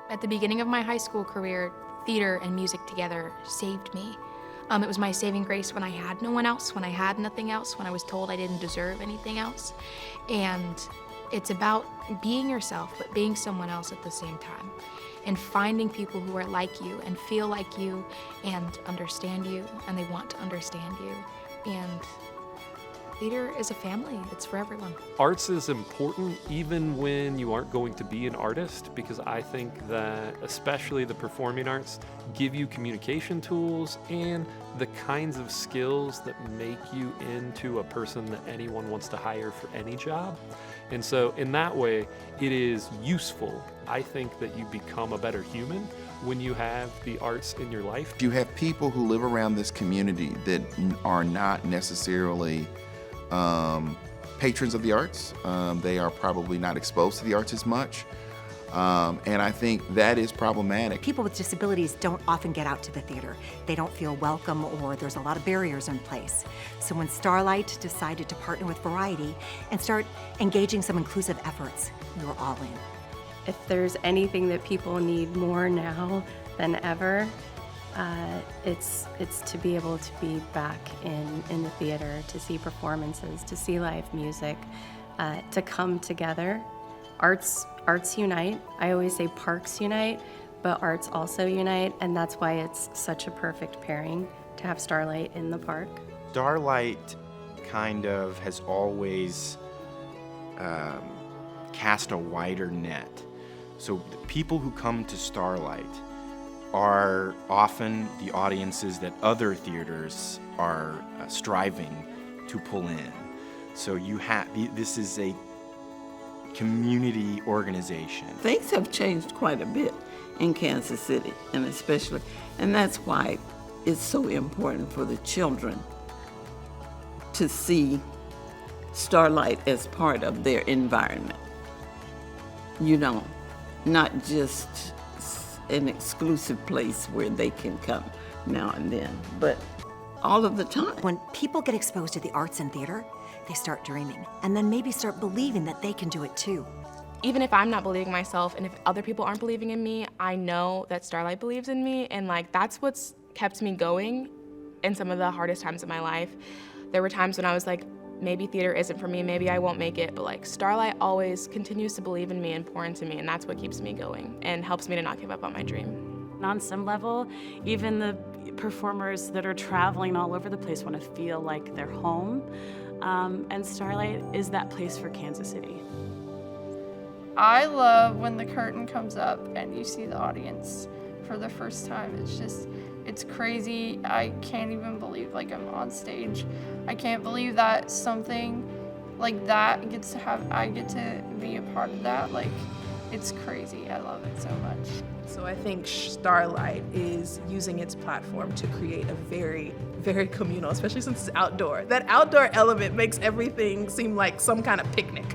At the beginning of my high school career, theater and music together saved me. It was my saving grace when I had no one else, when I had nothing else, when I was told I didn't deserve anything else. And it's about being yourself, but being someone else at the same time. And finding people who are like you and feel like you and understand you, and they want to understand you. And theater is a family. It's for everyone. Arts is important even when you aren't going to be an artist, because I think that especially the performing arts give you communication tools and the kinds of skills that make you into a person that anyone wants to hire for any job. And so in that way, it is useful. I think that you become a better human when you have the arts in your life. You have people who live around this community that are not necessarily patrons of the arts. They are probably not exposed to the arts as much. And I think that is problematic. People with disabilities don't often get out to the theater. They don't feel welcome, or there's a lot of barriers in place. So when Starlight decided to partner with Variety and start engaging some inclusive efforts, we were all in. If there's anything that people need more now than ever, it's to be able to be back in the theater, to see performances, to see live music, to come together. Arts unite. I always say parks unite, but arts also unite, and that's why it's such a perfect pairing to have Starlight in the park. Starlight kind of has always cast a wider net. So the people who come to Starlight are often the audiences that other theaters are striving to pull in. So this is a community organization. Things have changed quite a bit in Kansas City, and that's why it's so important for the children to see Starlight as part of their environment. You know, not just an exclusive place where they can come now and then, but all of the time. When people get exposed to the arts and theater, they start dreaming, and then maybe start believing that they can do it too. Even if I'm not believing myself, and if other people aren't believing in me, I know that Starlight believes in me, and that's what's kept me going in some of the hardest times of my life. There were times when I was like, maybe theater isn't for me, maybe I won't make it, but Starlight always continues to believe in me and pour into me, and that's what keeps me going and helps me to not give up on my dream. On some level, even the performers that are traveling all over the place want to feel like they're home, and Starlight is that place for Kansas City. I love when the curtain comes up and you see the audience for the first time. It's crazy. I can't even believe I'm on stage. I can't believe that something like that I get to be a part of that. It's crazy. I love it so much. So I think Starlight is using its platform to create a very, very communal, especially since it's outdoor. That outdoor element makes everything seem like some kind of picnic.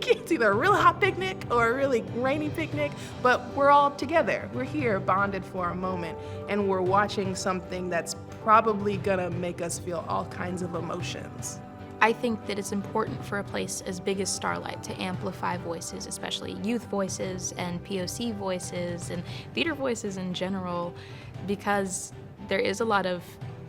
It's either a real hot picnic or a really rainy picnic, but we're all together. We're here bonded for a moment, and we're watching something that's probably gonna make us feel all kinds of emotions. I think that it's important for a place as big as Starlight to amplify voices, especially youth voices and POC voices and theater voices in general, because there is a lot of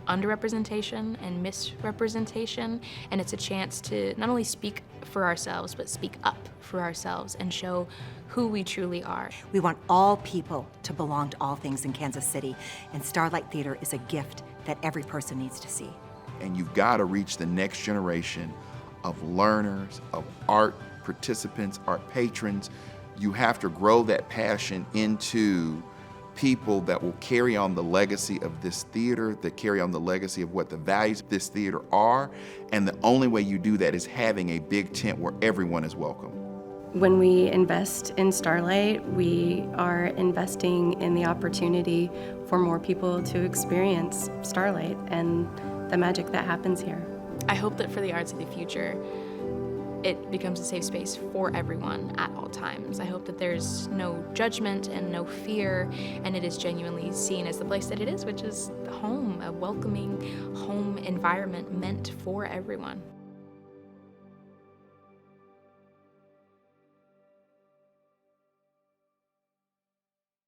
underrepresentation and misrepresentation, and it's a chance to not only speak for ourselves, but speak up for ourselves and show who we truly are. We want all people to belong to all things in Kansas City, and Starlight Theater is a gift that every person needs to see. And you've got to reach the next generation of learners, of art participants, art patrons. You have to grow that passion into people that will carry on the legacy of this theater, that carry on the legacy of what the values of this theater are. And the only way you do that is having a big tent where everyone is welcome. When we invest in Starlight, we are investing in the opportunity for more people to experience Starlight and the magic that happens here. I hope that for the arts of the future, it becomes a safe space for everyone at all times. I hope that there's no judgment and no fear, and it is genuinely seen as the place that it is, which is home, a welcoming home environment meant for everyone.